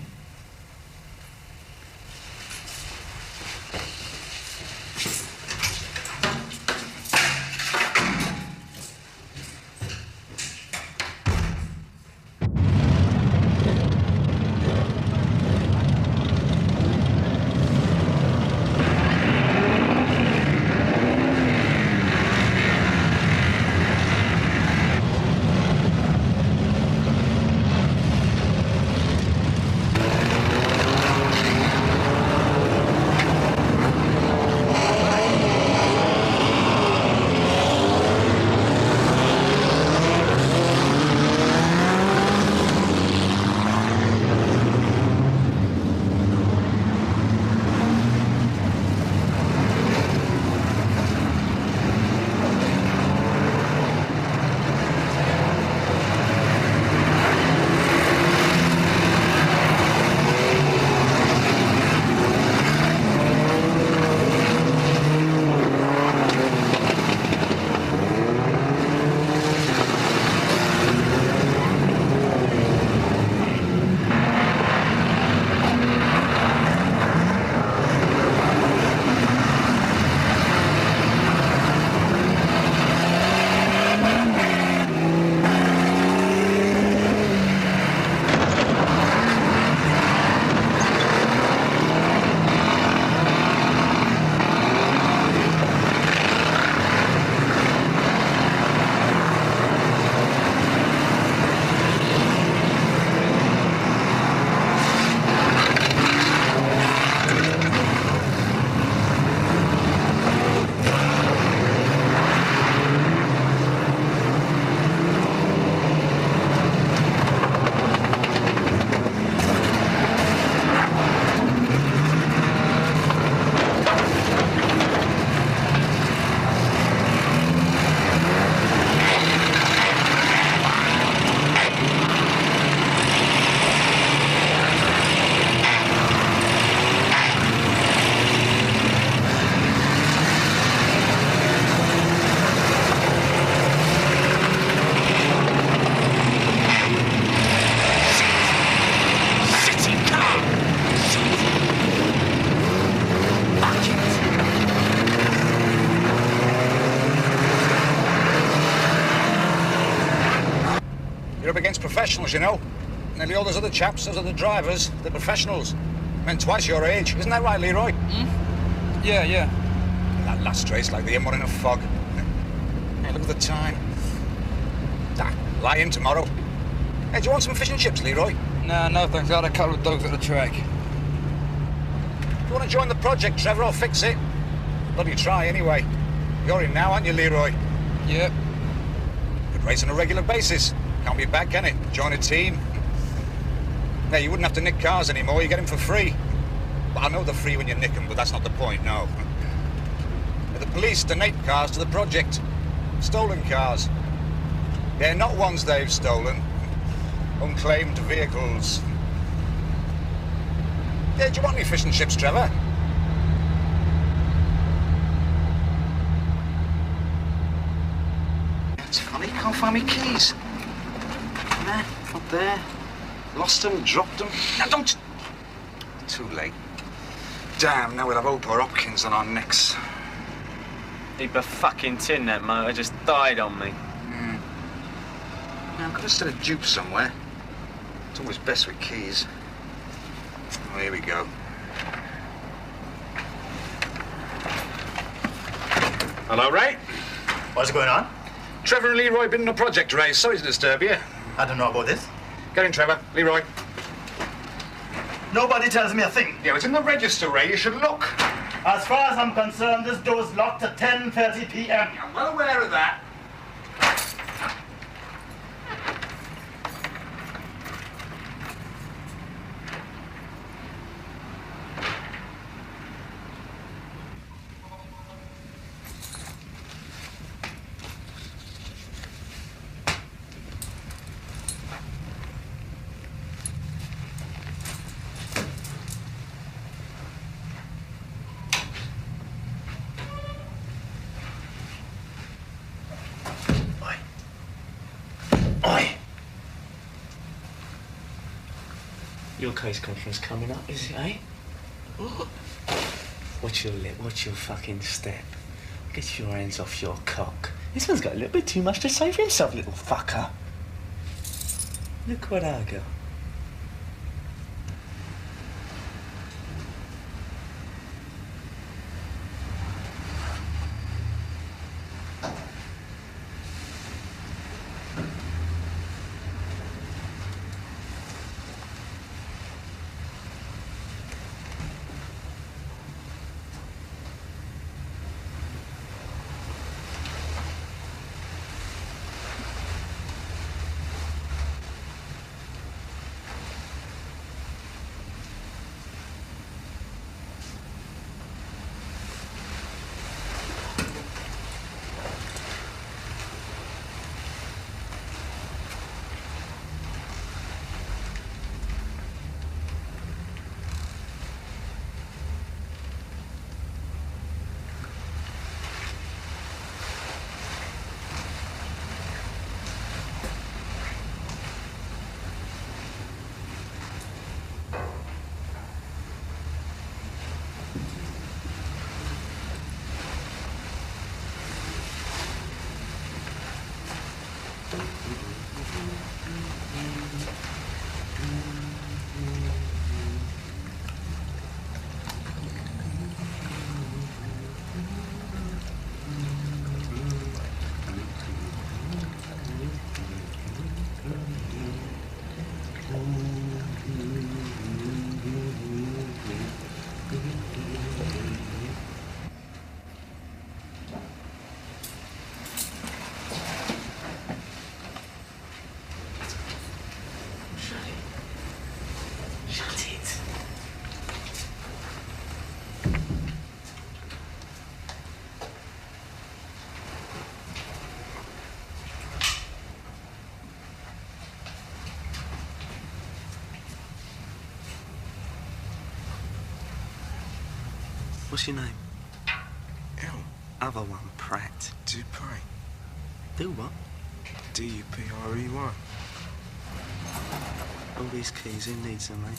You're up against professionals, you know. Nearly all those other chaps, those are the drivers, they're professionals. Men twice your age. Isn't that right, Leroy? Yeah. That last race like the M1 in a fog. Hey, look at the time. Lie in tomorrow. Hey, do you want some fish and chips, Leroy?
No, thanks. I had a couple of dogs at the track.
Do you want to join the project, Trevor? I'll fix it. Bloody try, anyway. You're in now, aren't you, Leroy?
Yep.
Could race on a regular basis. Can't be bad, can it? Join a team. Now, you wouldn't have to nick cars anymore. You get them for free. Well, I know they're free when you nick them, but that's not the point, no. The police donate cars to the project. Stolen cars. They're not ones they've stolen. Unclaimed vehicles. Yeah, do you want any fish and chips, Trevor? It's funny, can't find me keys. Nah, not there. Lost them, dropped them. Now don't... Too late. Damn, now we'll have Opa Hopkins on our necks.
Heap of fucking tin, that motor just died on me.
Now, I've got a set of dupes somewhere. It's always best with keys. Oh, here we go. Hello, Ray.
What's going on?
Trevor and Leroy been in a project race. Sorry to disturb you.
I don't know about this.
Get in, Trevor. Leroy.
Nobody tells me a thing.
Yeah, it's in the register, Ray. You should look.
As far as I'm concerned, this door's locked at 10:30 p.m.
I'm well aware of that.
Your case conference coming up, is it, eh? Watch your lip, watch your fucking step. Get your hands off your cock. This one's got a little bit too much to say for himself, little fucker. Look what I got. What's your name?
L.
Other one, Pratt.
Dupre.
Do what?
D-U-P-R-E-Y.
All these keys, who needs them, mate?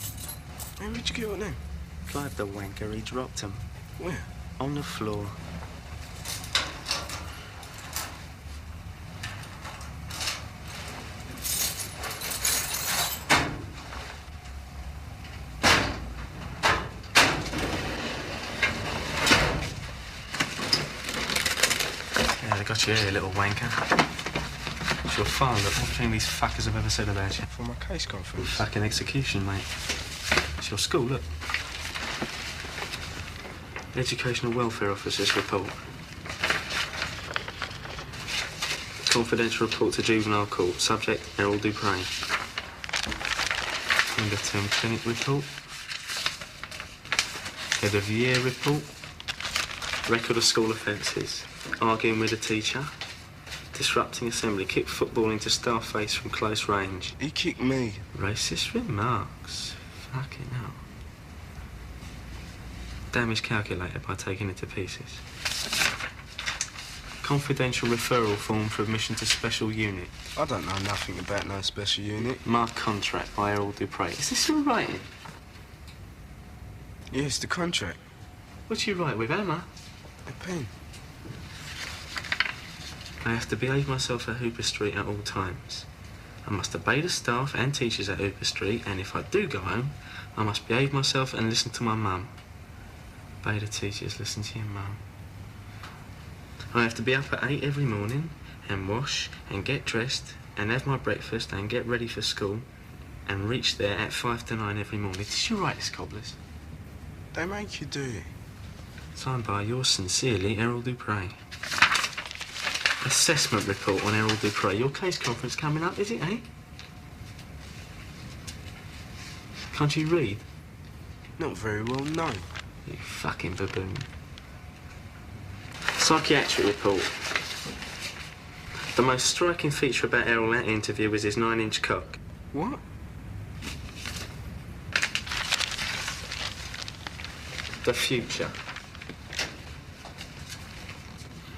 Hey, where'd you get all them?
Clive the wanker, he dropped them.
Where?
On the floor. Got you here, little wanker. It's your file, look. Everything these fuckers have ever said about you.
For my case conference?
Fucking execution, mate. It's your school, look. Educational Welfare Officer's report. Confidential report to Juvenile Court. Subject, Errol Dupre. End of term clinic report. Head of year report. Record of school offences. Arguing with a teacher. Disrupting assembly. Kicked football into staff face from close range.
He kicked me.
Racist remarks. Fucking hell. Damage calculated by taking it to pieces. Confidential referral form for admission to special unit.
I don't know nothing about no special unit.
Marked contract by Errol Dupre. Is this your writing?
Yes, the contract.
What do you write with, Emma?
A pen.
I have to behave myself at Hooper Street at all times. I must obey the staff and teachers at Hooper Street, and if I do go home, I must behave myself and listen to my mum. Obey the teachers, listen to your mum. I have to be up at 8 every morning, and wash, and get dressed, and have my breakfast, and get ready for school, and reach there at 5 to 9 every morning. Did you write this, Cobblers?
They make you do it.
Signed by yours sincerely, Errol Dupre. Assessment report on Errol Dupre. Your case conference coming up, is it, eh? Can't you read?
Not very well, no.
You fucking baboon. Psychiatric report. The most striking feature about Errol at interview was his 9-inch cock.
What?
The future.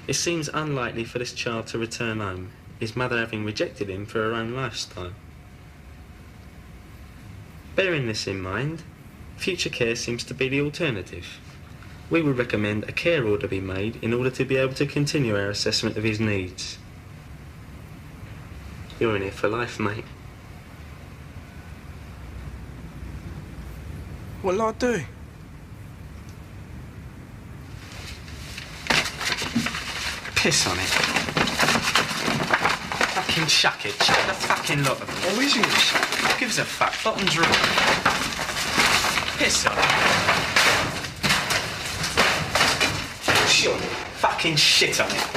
It seems unlikely for this child to return home, his mother having rejected him for her own lifestyle.
Bearing this in mind, future care seems to be the alternative. We would recommend a care order be made in order to be able to continue our assessment of his needs. You're in here for life, mate.
What'll I do?
Piss on it. Fucking chuck it. Chuck the fucking lot of it. Oh, is yours? Who gives a fuck? Bottom's wrong. Piss on it. Shit on it. Fucking shit on it.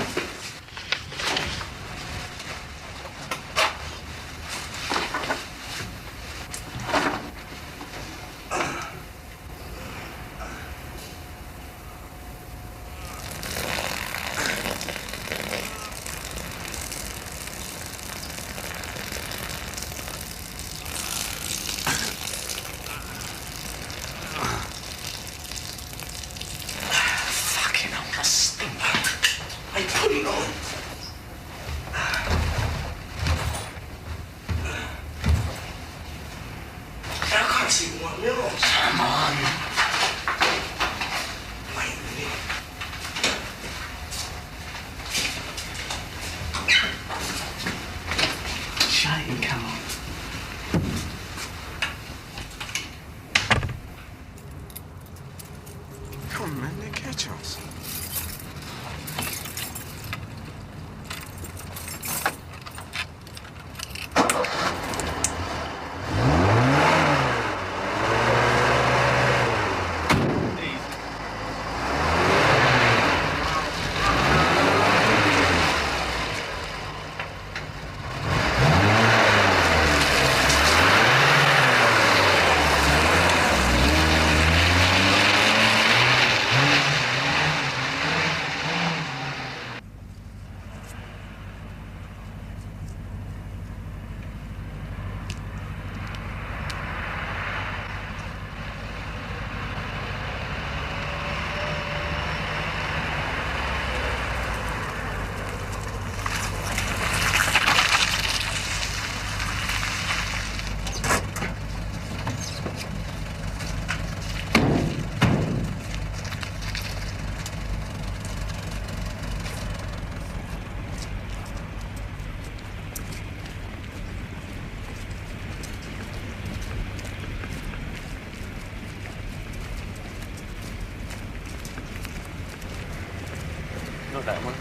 Not that one.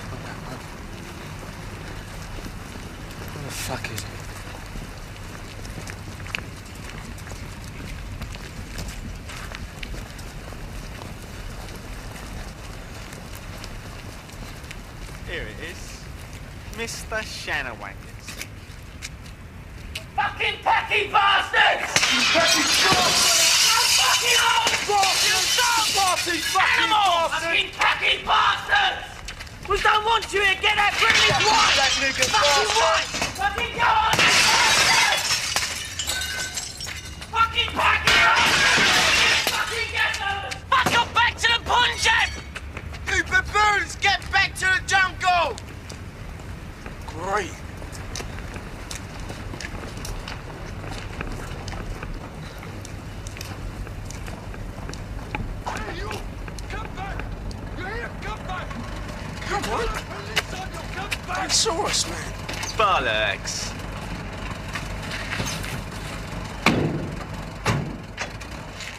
Not that one. Where the fuck is it?
Here it is. Mr. Shanawankers.
Fucking packy bastards! Fucking packy bastards! We don't want you here! Get that British wife! That nigga fucking wife! Fucking go on, you bastards! Fucking packy bastards! Fucking get those! Fuck your back to the Punjab! You baboons, get back to the jungle!
Great. Come on. They saw us, man.
Bollocks.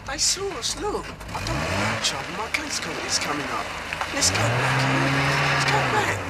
They saw us, look. I don't know trouble. My case is coming up. Let's go back. Let's go back.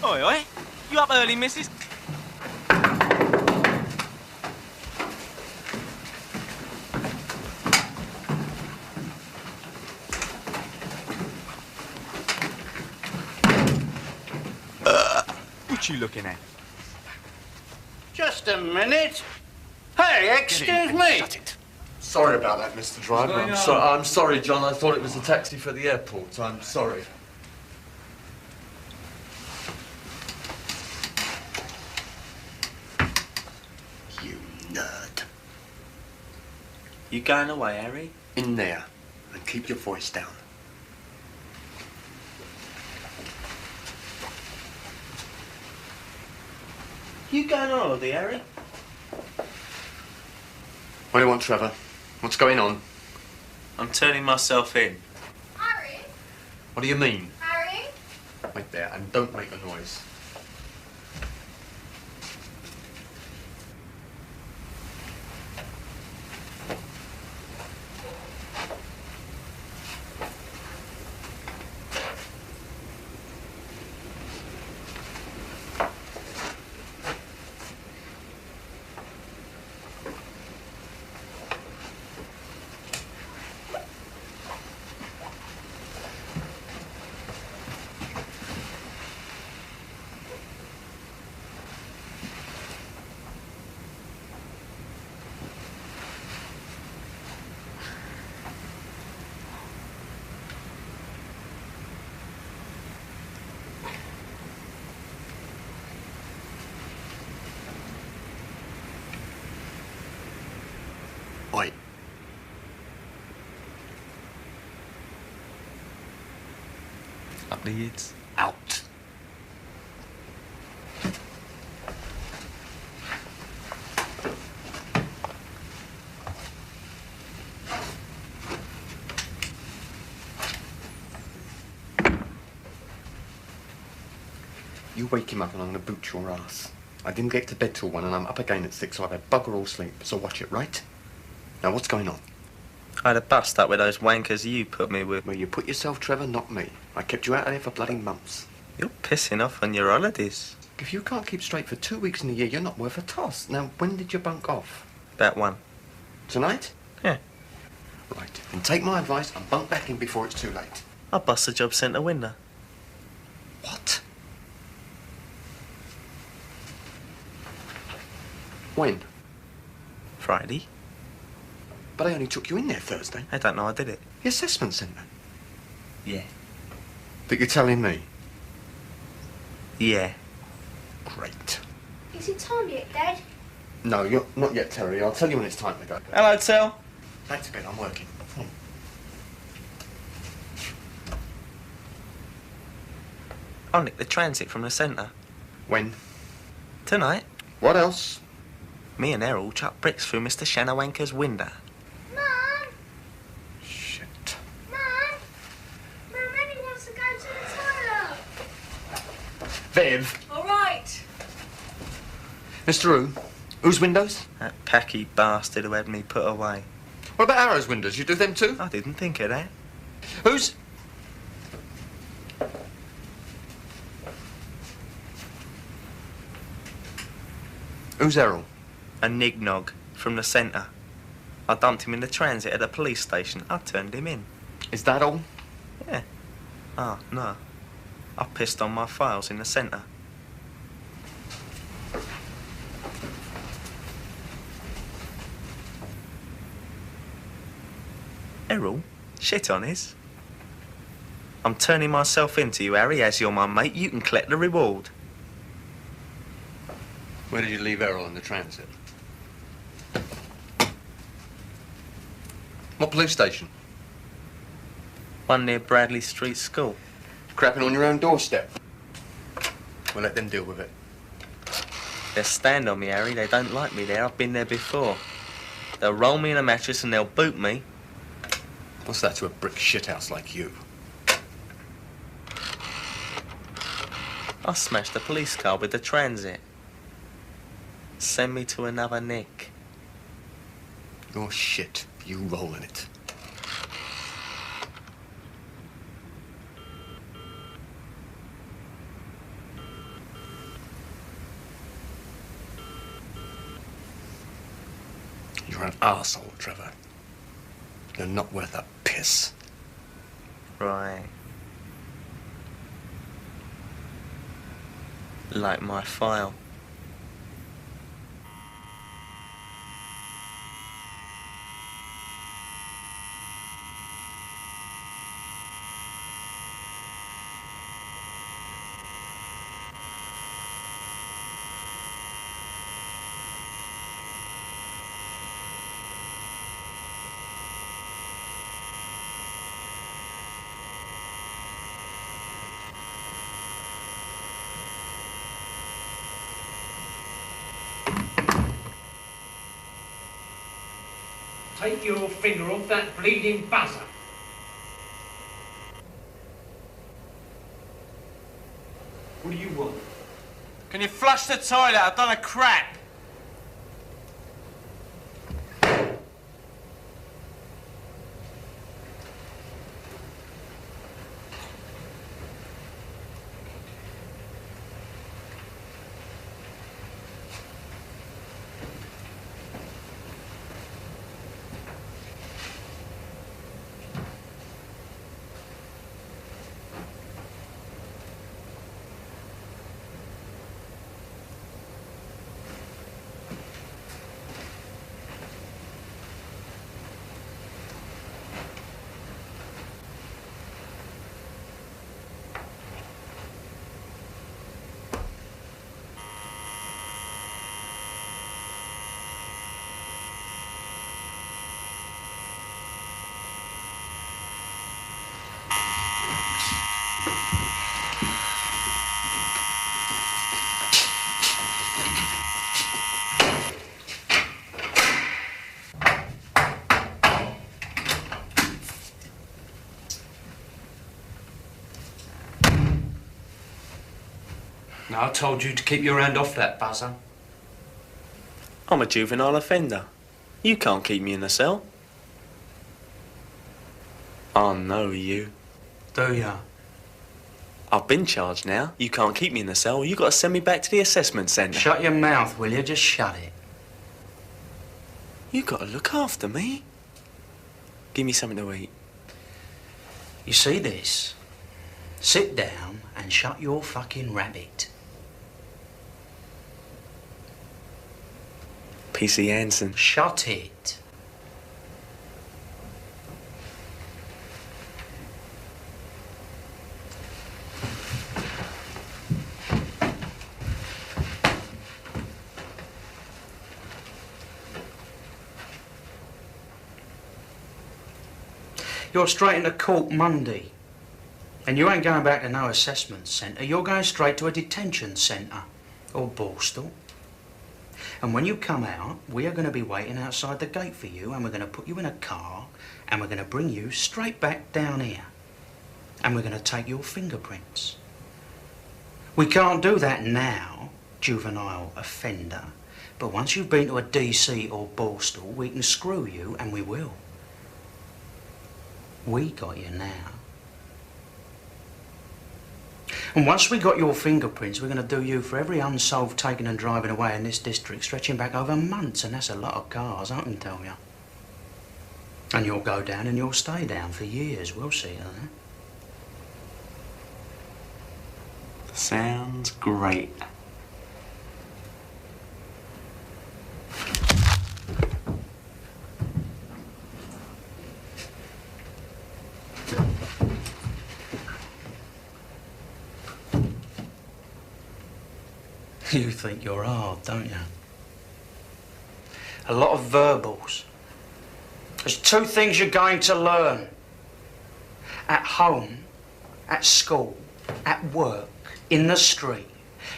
Oi, oi. You up early, missus?
What you looking at?
Just a minute. Hey, excuse me.
Sorry about that, Mr. Driver. I'm sorry, John. I thought it was a taxi for the airport. I'm sorry.
You nerd.
You going away, Harry?
In there. And keep your voice down.
You going on holiday, Harry?
What do you want, Trevor? What's going on?
I'm turning myself in.
Harry?
What do you mean?
Harry?
Wait there, and don't make a noise.
Oi.
Up the yids.
Out. You wake him up and I'm going to boot your ass. I didn't get to bed till 1 and I'm up again at 6, so I've had bugger all sleep. So watch it, right? Now, what's going on?
I had a bust up with those wankers you put me with.
Well, you put yourself, Trevor, not me. I kept you out of there for bloody months.
You're pissing off on your holidays.
If you can't keep straight for 2 weeks in a year, you're not worth a toss. Now, when did you bunk off?
About 1.
Tonight?
Yeah.
Right. Then take my advice and bunk back in before it's too late.
I bust the job centre window.
What? When?
Friday.
But I only took you in there Thursday.
I don't know I did it.
The assessment centre?
Yeah.
But you're telling me?
Yeah.
Great.
Is it time yet, Dad?
No, you're not yet, Terry. I'll tell you when it's time to go.
Hello, Tel.
Back to bed. I'm working.
I'll nick the transit from the centre.
When?
Tonight.
What else?
Me and Errol chuck bricks through Mr. Shanawanker's window.
Mum!
Shit.
Mum! Mum, Eddie wants to go to the toilet.
Viv.
All right.
Mr. Roo, whose windows?
That packy bastard who had me put away.
What about Arrow's windows? You do them too?
I didn't think of that.
Whose? Who's Errol?
A nignog from the centre. I dumped him in the transit at the police station. I turned him in.
Is that all?
Yeah. Oh, no. I pissed on my files in the centre. Errol, shit on his. I'm turning myself into you, Harry, as you're my mate. You can collect the reward.
Where did you leave Errol in the transit? What police station?
One near Bradley Street School.
Crapping on your own doorstep. We'll let them deal with it.
They'll stand on me, Harry. They don't like me there. I've been there before. They'll roll me in a mattress and they'll boot me.
What's that to a brick shithouse like you?
I smashed the police car with the transit. Send me to another nick.
You're shit. You roll in it. You're an arsehole, Trevor. You're not worth a piss.
Right. Like my file.
Take your finger off that bleeding buzzer. What do you want?
Can you flush the toilet? I've done a crap.
I told you to keep your hand off that buzzer.
I'm a juvenile offender. You can't keep me in a cell. I know you.
Do ya?
I've been charged now. You can't keep me in the cell. You got to send me back to the assessment centre.
Shut your mouth, will you? Just shut it.
You got to look after me. Give me something to eat.
You see this? Sit down and shut your fucking rabbit.
PC Hansen.
Shut it. You're straight into court Monday. And you ain't going back to no assessment centre. You're going straight to a detention centre. Or Borstal. And when you come out, we are going to be waiting outside the gate for you, and we're going to put you in a car, and we're going to bring you straight back down here. And we're going to take your fingerprints. We can't do that now, juvenile offender. But once you've been to a DC or Borstal, we can screw you, and we will. We got you now. And once we got your fingerprints, we're going to do you for every unsolved taking and driving away in this district, stretching back over months, and that's a lot of cars, I can tell you. And you'll go down and you'll stay down for years, we'll see, huh?
Sounds great.
You think you're hard, don't you? A lot of verbals. There's two things you're going to learn. At home, at school, at work, in the street,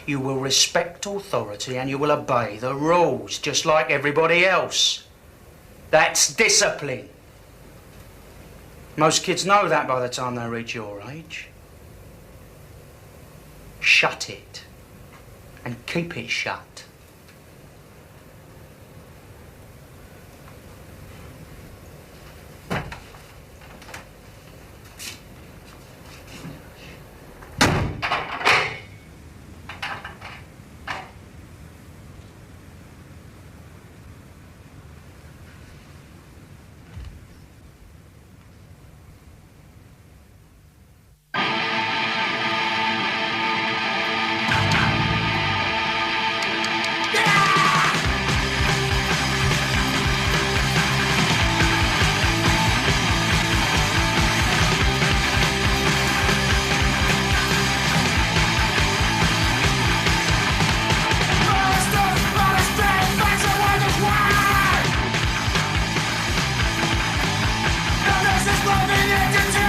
you will respect authority and you will obey the rules, just like everybody else. That's discipline. Most kids know that by the time they reach your age. Shut it. And keep it shut.
loving entity.